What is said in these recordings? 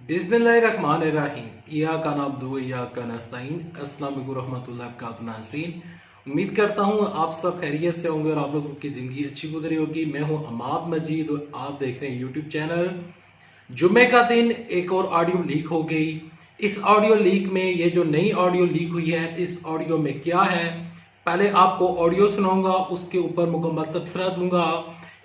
बिस्मिल्लाहिर्रहमानिर्रहीम। इय्याका नअब्दु व इय्याका नस्तईन। अस्सलाम वालेकुम रहमतुल्लाहि व बरकातुहू नाज़रीन, उम्मीद करता हूँ आप सब खैरियत से होंगे और आप लोगों की ज़िंदगी अच्छी गुजरी होगी। मैं हूँ अमाद मजीद और आप देख रहे हैं यूट्यूब चैनल। जुम्मे का दिन एक और ऑडियो लीक हो गई। इस ऑडियो लीक में ये जो नई ऑडियो लीक हुई है, इस ऑडियो में क्या है, पहले आपको ऑडियो सुनाऊंगा, उसके ऊपर मुकम्मल तबसरा दूंगा।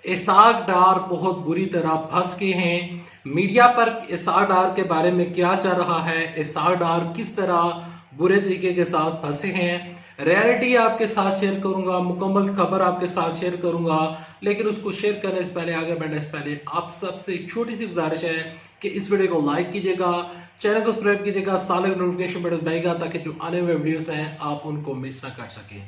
इसाक डार बहुत बुरी तरह फंस गए हैं। मीडिया पर इसाक डार के बारे में क्या चल रहा है, इसाक डार किस तरह बुरे तरीके के साथ फंसे हैं, रियलिटी आपके साथ शेयर करूंगा, मुकम्मल खबर आपके साथ शेयर करूंगा। लेकिन उसको शेयर करने से पहले, आगे बढ़ने से पहले आप सबसे एक छोटी सी गुजारिश है कि इस वीडियो को लाइक कीजिएगा, चैनल को सब्सक्राइब कीजिएगा, साल नोटिफिकेशन बटन दबाइएगा ताकि जो आने वाले वीडियोस हैं आप उनको मिस ना कर सकें।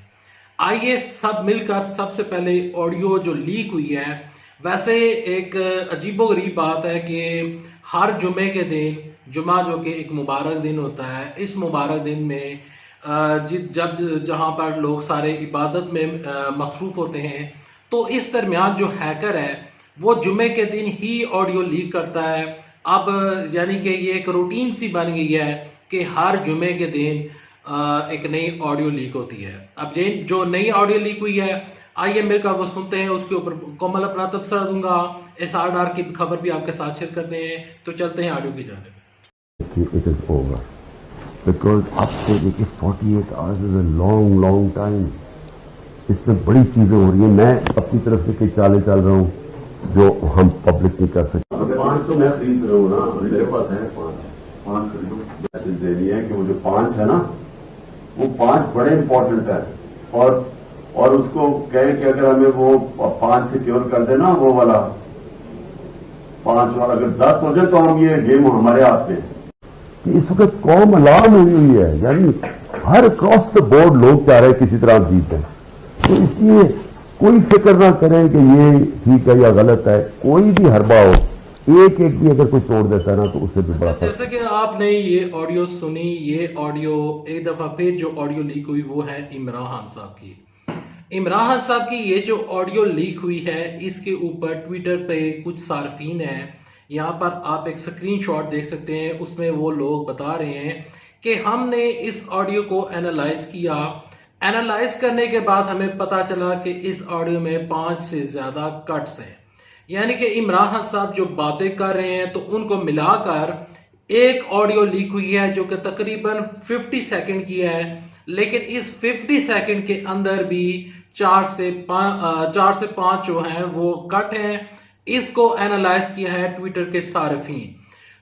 आइए सब मिलकर सबसे पहले ऑडियो जो लीक हुई है, वैसे एक अजीबोगरीब बात है कि हर जुमे के दिन, जुमा जो कि एक मुबारक दिन होता है, इस मुबारक दिन में जब जहाँ पर लोग सारे इबादत में मसरूफ होते हैं, तो इस दरमियान जो हैकर है वो जुमे के दिन ही ऑडियो लीक करता है। अब यानी कि ये एक रूटीन सी बन गई है कि हर जुमे के दिन एक नई ऑडियो लीक होती है। अब ये जो नई ऑडियो लीक हुई है, आइए मिलकर वो सुनते हैं, उसके ऊपर मुकम्मल अपना तबसरा दूंगा, एसआर डार की खबर भी आपके साथ शेयर करते हैं। तो चलते हैं ऑडियो की जानिब। It is over because अब से देखिए 48 hours is a long time. इसमें बड़ी चीजें हो रही है। मैं अपनी तरफ से कई चालें चल रहा हूँ जो हम पब्लिक नहीं कर सकते। 5 तो मैं खरीद रहा हूँ ना, मेरे पास है 5 खरीदो। मैसेज देनी है कि वो जो 5 है ना, वो 5 बड़े इंपॉर्टेंट है और उसको कहें कि अगर हमें वो 5 सिक्योर कर देना, वो वाला 5 और अगर 10 हो जाए तो हम ये गेम हमारे हाथ में। इस वक्त कौम अलार्म हुई है, यानी हर क्रॉस द बोर्ड लोग चाह रहे हैं किसी तरह जीत है। तो इसलिए कोई फिक्र ना करें कि ये ठीक है या गलत है, कोई भी हरबा हो, एक भी अगर कोई तोड़ देता है ना तो उससे भी बड़ा। जैसे कि आपने ये ऑडियो सुनी, ये ऑडियो एक दफा फिर जो ऑडियो लीक हुई वो है इमरान खान साहब की। इमरान खान साहब की ये जो ऑडियो लीक हुई है, इसके ऊपर ट्विटर पे कुछ सार्फिन हैं, यहाँ पर आप एक स्क्रीनशॉट देख सकते हैं, उसमें वो लोग बता रहे हैं कि हमने इस ऑडियो को एनालाइज किया। एनालाइज करने के बाद हमें पता चला कि इस ऑडियो में 5 से ज्यादा कट्स हैं। यानी कि इमरान खान साहब जो बातें कर रहे हैं, तो उनको मिलाकर एक ऑडियो लीक हुई है जो कि तकरीबन 50 सेकंड की है। लेकिन इस 50 सेकंड के अंदर भी 4 से 5 जो हैं वो कट हैं। इसको एनालाइज किया है ट्विटर के सार्फिन।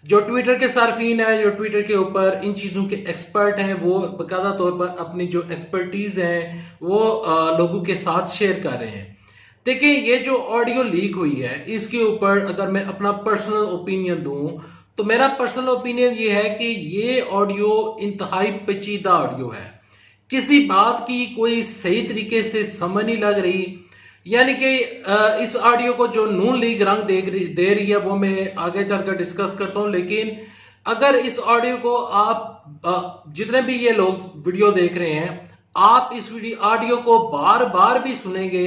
जो ट्विटर के सार्फिन है, जो ट्विटर के ऊपर इन चीज़ों के एक्सपर्ट हैं, वो बाकायदा तौर पर अपनी जो एक्सपर्टीज है वो लोगों के साथ शेयर कर रहे हैं। देखिए, ये जो ऑडियो लीक हुई है, इसके ऊपर अगर मैं अपना पर्सनल ओपिनियन दूं, तो मेरा पर्सनल ओपिनियन ये है कि ये ऑडियो इंतहाई पेचीदा ऑडियो है। किसी बात की कोई सही तरीके से समझ नहीं लग रही। यानी कि इस ऑडियो को जो नून लीग रंग दे रही है वो मैं आगे चलकर डिस्कस करता हूं। लेकिन अगर इस ऑडियो को आप जितने भी ये लोग वीडियो देख रहे हैं, आप इस ऑडियो को बार बार भी सुनेंगे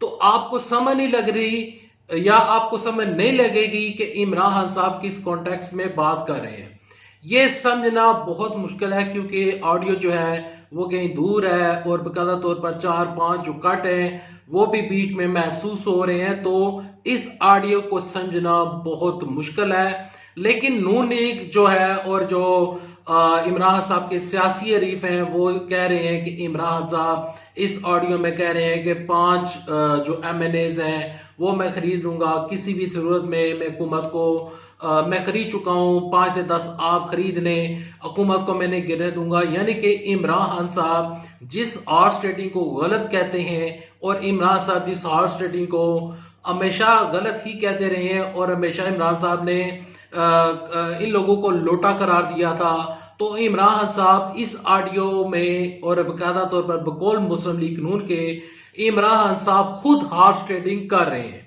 तो आपको समझ नहीं लग रही या आपको समझ नहीं लगेगी कि इमरान खान साहब किस कॉन्टेक्स्ट में बात कर रहे हैं। ये समझना बहुत मुश्किल है क्योंकि ऑडियो जो है वो कहीं दूर है और बाकायदा तौर पर 4-5 जो कट हैं वो भी बीच में महसूस हो रहे हैं। तो इस ऑडियो को समझना बहुत मुश्किल है। लेकिन नून लीग जो है और जो इमरान साहब के सियासी हरीफ हैं वो कह रहे हैं कि इमरान साहब इस ऑडियो में कह रहे हैं कि 5 जो MNAs हैं वो मैं खरीद लूंगा, किसी भी जरूरत में मैं हुकूमत को मैं खरीद चुका हूँ, 5 से 10 आप खरीद लें, हुकूमत को मैंने गिरने दूंगा। यानी कि इमरान खान साहब जिस हॉर्स ट्रेडिंग को गलत कहते हैं और इमरान साहब जिस हॉर्स ट्रेडिंग को हमेशा गलत ही कहते रहे हैं और हमेशा इमरान साहब ने इन लोगों को लोटा करार दिया था, तो इमरान खान साहब इस ऑडियो में और बाकायदा तौर पर बकौल मुस्लिम लीग नून के इमरान खान साहब खुद हॉर्स ट्रेडिंग कर रहे हैं।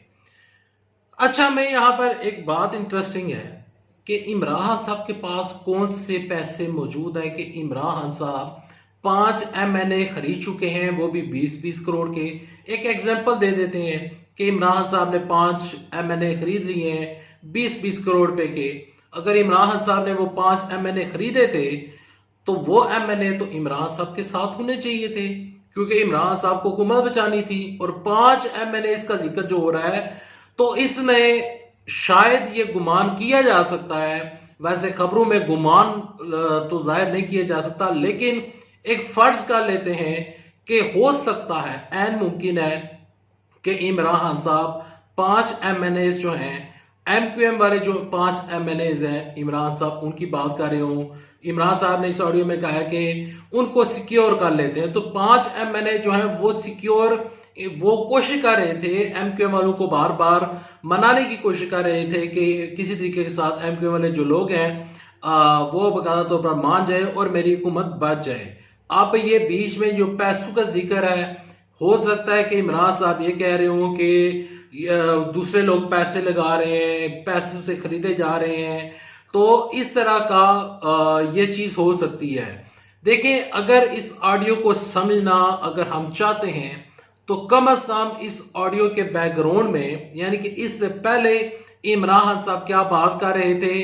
अच्छा, मैं यहाँ पर एक बात इंटरेस्टिंग है कि इमरान खान साहब के पास कौन से पैसे मौजूद हैं कि इमरान खान साहब 5 MNA खरीद चुके हैं, वो भी 20-20 करोड़ के। एक एग्जांपल दे देते हैं कि इमरान साहब ने 5 MNA खरीद लिए हैं 20-20 करोड़ रुपए के। अगर इमरान खान साहब ने वो 5 MNA खरीदे थे तो वो MNA तो इमरान साहब के साथ होने चाहिए थे, क्योंकि इमरान साहब को हुकूमत बचानी थी। और 5 MNA का जिक्र जो हो रहा है, तो इसमें शायद ये गुमान किया जा सकता है, वैसे खबरों में गुमान तो जाहिर नहीं किया जा सकता, लेकिन एक फर्ज कर लेते हैं कि हो सकता है, ऐन मुमकिन है कि इमरान खान साहब 5 MNA जो हैं, MQM वाले जो 5 MNA हैं, इमरान साहब उनकी बात कर रहे हूं। इमरान साहब ने इस ऑडियो में कहा कि उनको सिक्योर कर लेते हैं, तो 5 MNA जो हैं वो सिक्योर, वो कोशिश कर रहे थे, MQM वालों को बार बार मनाने की कोशिश कर रहे थे कि किसी तरीके के साथ MQM वाले जो लोग हैं वो बकायदा तौर पर मान जाए और मेरी हुकूमत बच जाए। अब ये बीच में जो पैसों का जिक्र है, हो सकता है कि इमरान साहब ये कह रहे हो कि दूसरे लोग पैसे लगा रहे हैं, पैसों से खरीदे जा रहे हैं, तो इस तरह का ये चीज हो सकती है। देखें, अगर इस ऑडियो को समझना अगर हम चाहते हैं तो कम से कम इस ऑडियो के बैकग्राउंड में, यानी कि इससे पहले इमरान खान साहब क्या बात कर रहे थे,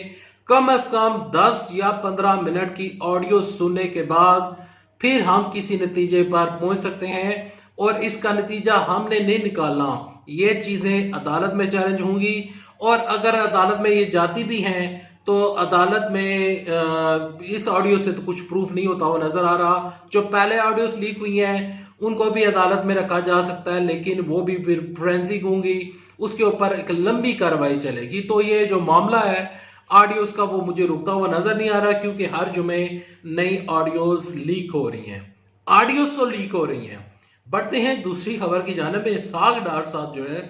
कम से कम 10 या 15 मिनट की ऑडियो सुनने के बाद फिर हम किसी नतीजे पर पहुंच सकते हैं। और इसका नतीजा हमने नहीं निकालना, ये चीजें अदालत में चैलेंज होंगी, और अगर अदालत में ये जाती भी हैं तो अदालत में इस ऑडियो से तो कुछ प्रूफ नहीं होता हुआ नजर आ रहा। जो पहले ऑडियोस लीक हुई हैं उनको भी अदालत में रखा जा सकता है, लेकिन वो भी फिर फोरेंसिक होंगी, उसके ऊपर एक लंबी कार्रवाई चलेगी। तो ये जो मामला है ऑडियोस का, वो मुझे रुकता हुआ नजर नहीं आ रहा, क्योंकि हर जुमे नई ऑडियोस लीक हो रही हैं, ऑडियोस तो लीक हो रही हैं। बढ़ते हैं दूसरी खबर की जानिब में। इसहाक डार साहब जो है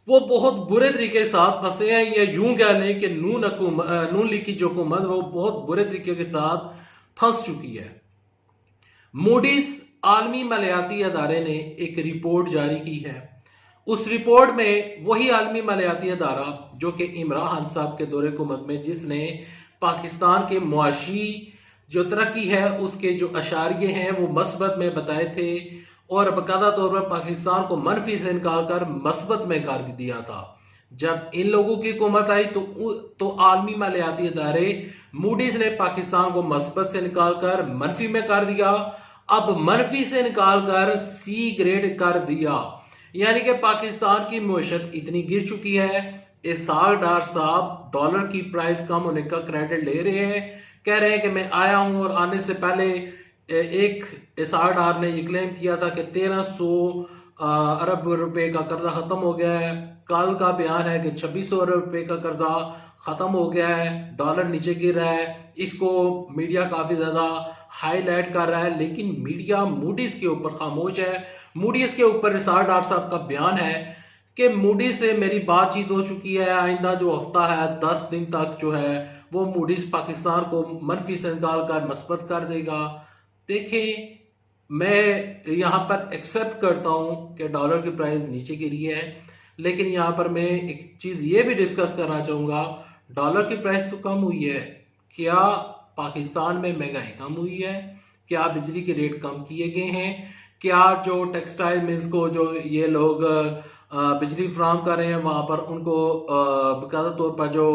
वो बहुत बुरे तरीके के साथ फंसे हैं, या यूं कह लें कि नून लीग की जो हुकूमत वो बहुत बुरे तरीके के साथ फंस चुकी है। मूडीज आलमी मालियाती अदारे ने एक रिपोर्ट जारी की है। उस रिपोर्ट में वही आलमी मालियाती अदारा जो कि इमरान खान साहब के दौरे हुकूमत में, जिसने पाकिस्तान के मुआशी जो तरक्की है उसके जो अशारिये हैं वो मस्बत में बताए थे, और बाकायदा तौर पर पाकिस्तान को मनफी से निकाल कर मस्बत में कर दिया था। जब इन लोगों की हुकूमत आई तो आलमी मालियाती अदारे मूडीज ने पाकिस्तान को मस्बत से निकालकर मनफी में कर दिया, अब मनफी से निकालकर सी ग्रेड कर दिया, यानी कि पाकिस्तान की मईशत इतनी गिर चुकी है। इसहाक डार साहब डॉलर की प्राइस कम होने का क्रेडिट ले रहे हैं, कह रहे हैं कि मैं आया हूं और आने से पहले एक इसहाक डार ने ये क्लेम किया था कि 1300 अरब रुपए का कर्जा खत्म हो गया है। कल का बयान है कि 2600 अरब रुपए का कर्जा खत्म हो गया है, डॉलर नीचे गिर रहा है। इसको मीडिया काफी ज्यादा हाईलाइट कर रहा है, लेकिन मीडिया मूडीज के ऊपर खामोश है। मूडीज के ऊपर इसहाक डार साहब का बयान है कि मूडीज से मेरी बातचीत हो चुकी है, आइंदा जो हफ्ता है 10 दिन तक जो है वो मूडीज पाकिस्तान को मनफी से निकाल कर मस्बत कर देगा। देखें, मैं यहाँ पर एक्सेप्ट करता हूँ कि डॉलर की प्राइस नीचे गिरी है, लेकिन यहाँ पर मैं एक चीज़ ये भी डिस्कस करना चाहूँगा, डॉलर की प्राइस तो कम हुई है, क्या पाकिस्तान में महंगाई कम हुई है? क्या बिजली के रेट कम किए गए हैं? क्या जो टेक्सटाइल मिल्स को जो ये लोग बिजली फराहम कर रहे हैं वहाँ पर उनको बाकायदा तौर पर जो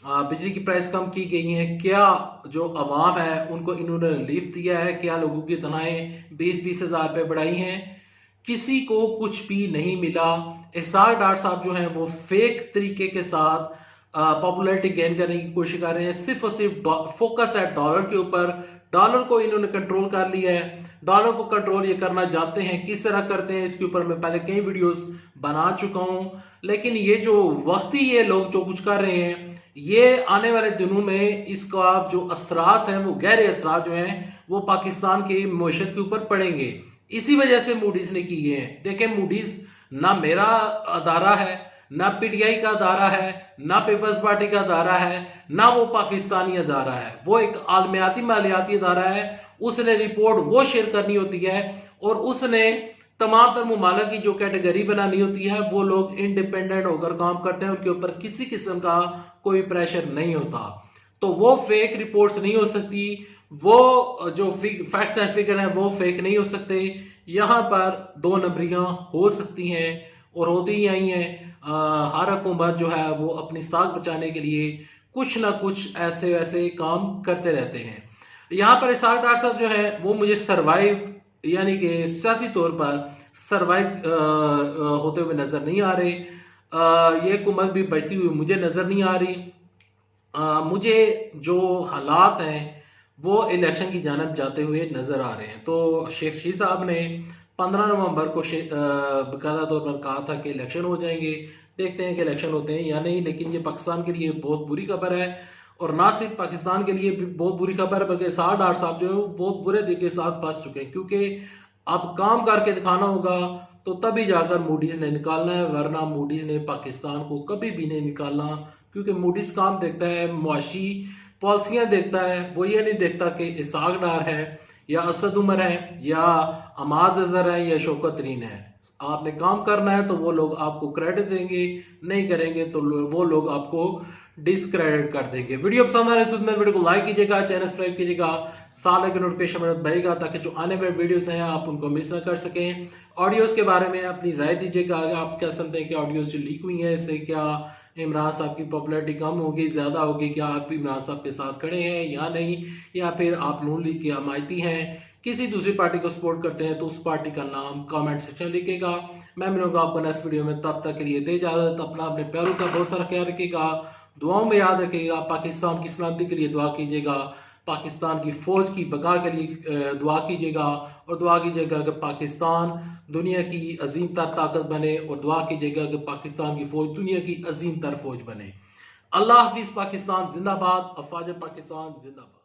बिजली की प्राइस कम की गई है? क्या जो अवाम है उनको इन्होंने रिलीफ दिया है? क्या लोगों की तनख्वाहें 20-20 हज़ार रुपये बढ़ाई हैं? किसी को कुछ भी नहीं मिला। इसहाक डार साहब जो हैं वो फेक तरीके के साथ पॉपुलैरिटी गेन करने की कोशिश कर रहे हैं, सिर्फ और सिर्फ फोकस है डॉलर के ऊपर। डॉलर को इन्होंने कंट्रोल कर लिया है। डॉलर को कंट्रोल ये करना जानते हैं, किस तरह करते हैं इसके ऊपर मैं पहले कई वीडियोस बना चुका हूं। लेकिन ये जो वक्ती ये लोग जो कुछ कर रहे हैं, ये आने वाले दिनों में इसका जो असरात हैं वो गहरे असरात जो हैं वो पाकिस्तान की मईशत के ऊपर पड़ेंगे। इसी वजह से मूडीज ने किए हैं। देखें, मूडीज ना मेरा अदारा है, ना पीटीआई का अदारा है, ना पीपल्स पार्टी का अदारा है, ना वो पाकिस्तानी अदारा है, वो एक आलमियाती मालियाती अदारा है। उसने रिपोर्ट वो शेयर करनी होती है और उसने तमाम तर मुमालिक की जो कैटेगरी बनानी होती है, वो लोग इंडिपेंडेंट होकर काम करते हैं, उनके ऊपर किसी किस्म का कोई प्रेशर नहीं होता। तो वो फेक रिपोर्ट्स नहीं हो सकती, वो जो फैक्ट्स एंड फिगर हैं वो फेक नहीं हो सकते। यहाँ पर 2 नंबरियां हो सकती हैं और होती ही आई हैं। हर हुकूमत जो है वो अपनी साख बचाने के लिए कुछ ना कुछ ऐसे वैसे काम करते रहते हैं। यहाँ पर इसाक डार साहब जो है वो मुझे सरवाइव यानी कि सियासी तौर पर सरवाइव होते हुए नजर नहीं आ रहे। ये हुकूमत भी बचती हुई मुझे नजर नहीं आ रही। मुझे जो हालात हैं वो इलेक्शन की जानब जाते हुए नजर आ रहे हैं। तो शेख शी साहब ने 15 नवंबर को बाकायदा तौर पर कहा था कि इलेक्शन हो जाएंगे। देखते हैं कि इलेक्शन होते हैं या नहीं, लेकिन ये पाकिस्तान के लिए बहुत बुरी खबर है, और ना सिर्फ पाकिस्तान के लिए भी बहुत बुरी खबर है बल्कि इसाक डार साहब जो है वो बहुत बुरे तरीके के साथ फंस चुके हैं। क्योंकि अब काम करके दिखाना होगा तो तभी जाकर मूडीज ने निकालना है, वरना मूडीज ने पाकिस्तान को कभी भी नहीं निकालना। क्योंकि मूडीज काम देखता है, मुआशी पॉलिसियां देखता है, वो ये नहीं देखता कि इसाक डार है या असद उमर है या अमाद अजहर है या शौकत तरीन है। आपने काम करना है तो वो लोग आपको क्रेडिट देंगे, नहीं करेंगे तो वो लोग आपको डिसक्रेडिट कर देंगे। वीडियो पसंद आ रहा है वीडियो को लाइक कीजिएगा, चैनल सब्सक्राइब कीजिएगा, साल के नोटिफिकेशन में बजेगा ताकि जो आने वाले वीडियोस हैं आप उनको मिस ना कर सकें। ऑडियोज के बारे में अपनी राय दीजिएगा, आप क्या समझते हैं कि ऑडियोज जो लीक हुई हैं इससे क्या इमरान साहब की पॉपुलैरिटी कम होगी, ज्यादा होगी, क्या आप इमरान साहब के साथ खड़े हैं या नहीं, या फिर आप नून लीग के हमायती हैं, किसी दूसरी पार्टी को सपोर्ट करते हैं तो उस पार्टी का नाम कमेंट सेक्शन लिखिएगा। मैं मिलूंगा आपको नेक्स्ट वीडियो में, तब तक के लिए दे इजाजत। अपना अपने प्यारों का बहुत सारा ख्याल रखिएगा, दुआओं में याद रखिएगा, पाकिस्तान की सलामती के लिए दुआ कीजिएगा, पाकिस्तान की फौज की बका के लिए दुआ कीजिएगा, और दुआ कीजिएगा कि पाकिस्तान दुनिया की अजीम तर ताकत बने, और दुआ कीजिएगा कि पाकिस्तान की फौज दुनिया की अजीम तर फौज बने। अल्लाह हाफिज। पाकिस्तान जिंदाबाद, अफवाज पाकिस्तान जिंदाबाद।